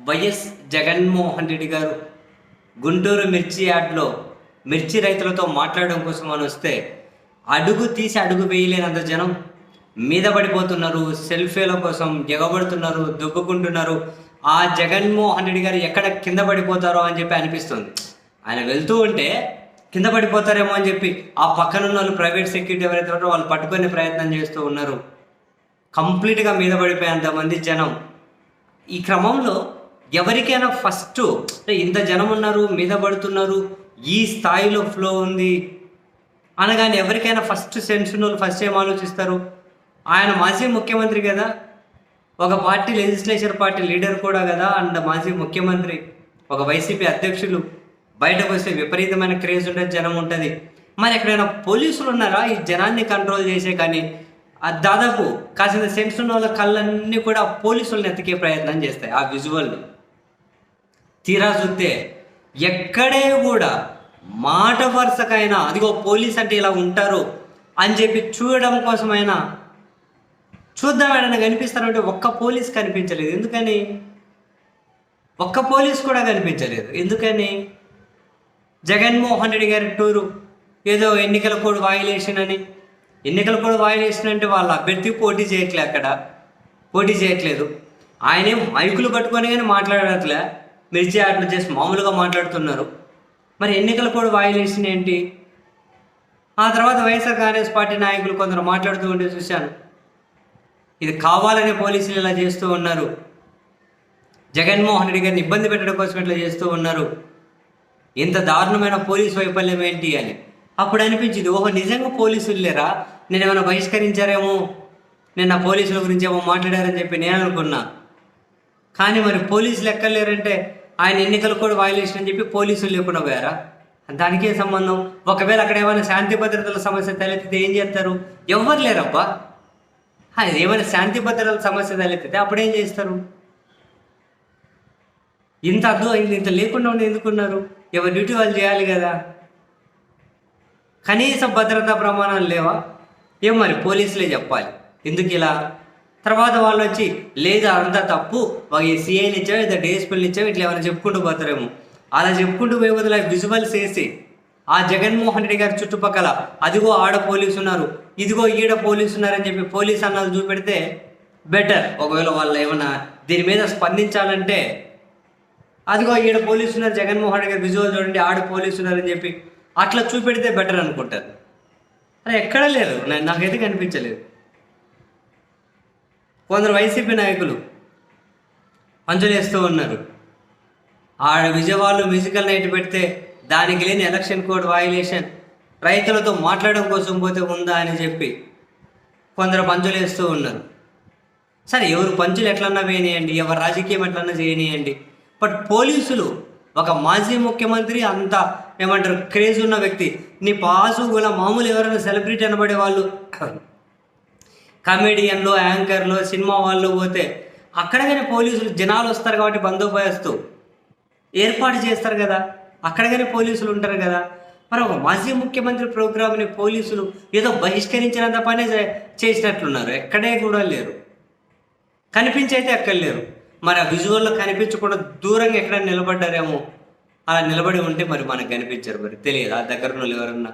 YS Jaganmohan Reddy గారు గుంటూరు మిర్చి యార్డ్లో మిర్చి రైతులతో మాట్లాడడం కోసం అని వస్తే అడుగు తీసి అడుగు వేయలేనంత జనం మీద పడిపోతున్నారు. సెల్ఫీల కోసం ఎగబడుతున్నారు, దుబ్బుకుంటున్నారు. ఆ జగన్మోహన్ రెడ్డి గారు ఎక్కడ కింద పడిపోతారో అని చెప్పి అనిపిస్తుంది. ఆయన వెళ్తూ ఉంటే కింద పడిపోతారేమో అని చెప్పి ఆ పక్కనున్న వాళ్ళు ప్రైవేట్ సెక్యూరిటీ ఎవరైతే ఉంటారో వాళ్ళు పట్టుకునే ప్రయత్నం చేస్తూ ఉన్నారు. కంప్లీట్గా మీద పడిపోయేంతమంది జనం. ఈ క్రమంలో ఎవరికైనా ఫస్ట్ ఇంత జనం ఉన్నారు, మీద పడుతున్నారు, ఈ స్థాయిలో ఫ్లో ఉంది అనగానే ఎవరికైనా ఫస్ట్ సెన్స్ ఉన్న వాళ్ళు ఫస్ట్ ఏం ఆలోచిస్తారు? ఆయన మాజీ ముఖ్యమంత్రి కదా, ఒక పార్టీ లెజిస్లేచర్ పార్టీ లీడర్ కూడా కదా, అండ్ మాజీ ముఖ్యమంత్రి, ఒక వైసీపీ అధ్యక్షులు. బయటకు వస్తే విపరీతమైన క్రేజ్ ఉంటుంది, జనం ఉంటుంది. మరి ఎక్కడైనా పోలీసులు ఉన్నారా ఈ జనాన్ని కంట్రోల్ చేసే? కానీ దాదాపు కాసిన సెన్స్ ఉన్న వాళ్ళ కళ్ళన్నీ కూడా పోలీసులను ఎతికే ప్రయత్నం చేస్తాయి. ఆ విజువల్ తీరా చూస్తే ఎక్కడే కూడా మాట వరుసకైనా అదిగో పోలీస్ అంటే ఇలా ఉంటారు అని చెప్పి చూడడం కోసమైనా చూద్దాం ఏడైనా కనిపిస్తారంటే ఒక్క పోలీస్ కనిపించలేదు. ఎందుకని? ఒక్క పోలీస్ కూడా కనిపించలేదు. ఎందుకని? జగన్మోహన్ రెడ్డి గారి టూరు ఏదో ఎన్నికల కోడ్ వయలేషన్ అని. ఎన్నికల కోడ్ వయలేషన్ అంటే వాళ్ళ అభ్యర్థి పోటీ చేయట్లేదు. ఆయనేం మైకులు పట్టుకొని కానీ మాట్లాడట్లే, మిర్చి యార్డ్లు చేసి మామూలుగా మాట్లాడుతున్నారు. మరి ఎన్నికల కోడ్ వయలేషన్ ఏంటి? ఆ తర్వాత వైఎస్ఆర్ కాంగ్రెస్ పార్టీ నాయకులు కొందరు మాట్లాడుతూ ఉంటే చూశాను. ఇది కావాలనే పోలీసులు ఇలా చేస్తూ ఉన్నారు, జగన్మోహన్ రెడ్డి గారిని ఇబ్బంది పెట్టడం కోసం ఇట్లా చేస్తూ ఉన్నారు, ఇంత దారుణమైన పోలీసు వైఫల్యం ఏంటి అని. అప్పుడు అనిపించింది, ఓహో నిజంగా పోలీసులు లేరా, నేను ఏమైనా బహిష్కరించారేమో, నేను నా పోలీసుల గురించి ఏమో మాట్లాడారని చెప్పి నేను అనుకున్నా. కానీ మరి పోలీసులు ఎక్కలేరంటే ఆయన ఎన్నికల కూడా వయలేషన్ అని చెప్పి పోలీసులు లేకుండా పోయారా? దానికే సంబంధం. ఒకవేళ అక్కడ ఏమైనా శాంతి భద్రతల సమస్య తలెత్తితే ఏం చేస్తారు? ఎవ్వరు లేరబ్బా. ఏమైనా శాంతి భద్రతల సమస్య తలెత్తితే అప్పుడేం చేస్తారు? ఇంత లేకుండా ఉండి ఎందుకున్నారు? ఎవరి డ్యూటీ వాళ్ళు చేయాలి కదా. కనీస భద్రతా ప్రమాణాలు లేవా? ఏం మరి పోలీసులే చెప్పాలి ఎందుకు ఇలా. తర్వాత వాళ్ళు వచ్చి లేదా అంతా తప్పు, ఈ సీఐని ఇచ్చావు, ఇద్దరు డిఎస్పీలు ఇచ్చావు, ఇట్లా ఏమైనా చెప్పుకుంటూ పోతారేమో. అలా చెప్పుకుంటూ పోయే బదులు విజువల్స్ వేసి ఆ జగన్మోహన్ రెడ్డి గారి చుట్టుపక్కల అదిగో ఆడ పోలీసు ఉన్నారు, ఇదిగో ఈడ పోలీసు ఉన్నారని చెప్పి పోలీస్ అన్నాలు చూపెడితే బెటర్. ఒకవేళ వాళ్ళు ఏమైనా దీని మీద స్పందించాలంటే అదిగో ఈడ పోలీసు ఉన్నారు, జగన్మోహన్ రెడ్డి గారు విజువల్ చూడండి, ఆడ పోలీసు ఉన్నారని చెప్పి అట్లా చూపెడితే బెటర్ అనుకుంటారు. అలా ఎక్కడా లేరు, నాకైతే కనిపించలేదు. కొందరు వైసీపీ నాయకులు పంచులేస్తూ ఉన్నారు. ఆడ విజయవాడలో మ్యూజికల్ నైట్ పెడితే దానికి లేని ఎలక్షన్ కోడ్ వయలేషన్, రైతులతో మాట్లాడడం కోసం పోతే ఉందా అని చెప్పి కొందరు పంచులు వేస్తూ ఉన్నారు. సరే, ఎవరు పంచులు ఎట్లన్నా వేయనియండి, ఎవరు రాజకీయం ఎట్లన్నా చేయనియండి, బట్ పోలీసులు ఒక మాజీ ముఖ్యమంత్రి, అంత ఏమంటారు క్రేజ్ ఉన్న వ్యక్తి, నీ పాసు కూడా మామూలు ఎవరైనా సెలబ్రిటీ అనబడే వాళ్ళు, కమెడియన్లు, యాంకర్లు, సినిమా వాళ్ళు పోతే అక్కడ కానీ పోలీసులు జనాలు వస్తారు కాబట్టి బందోబస్తు ఏర్పాటు చేస్తారు కదా, అక్కడ కానీ పోలీసులు ఉంటారు కదా. మరి ఒక మాజీ ముఖ్యమంత్రి ప్రోగ్రామ్ని పోలీసులు ఏదో బహిష్కరించినంత పనే చేసినట్లున్నారు. ఎక్కడే కూడా లేరు, కనిపించైతే ఎక్కడ లేరు. మరి ఆ విజువల్లో కనిపించకుండా దూరంగా ఎక్కడ నిలబడ్డారేమో. అలా నిలబడి ఉంటే మరి మనకు కనిపించారు. మరి తెలియదు, ఆ దగ్గర వాళ్ళు ఎవరన్నా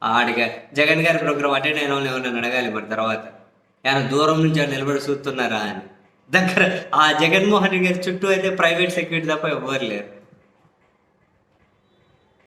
ఆడిగా జగన్ గారి ప్రోగ్రామ్ అటెండ్ అయిన వాళ్ళు ఎవరన్నా అడగాలి మరి తర్వాత, ఆయన దూరం నుంచి నిలబడి చూస్తున్నారా అని. దగ్గర ఆ జగన్మోహన్ రెడ్డి గారి చుట్టూ అయితే ప్రైవేట్ సెక్యూరిటీ తప్ప ఎవ్వరు లేరు.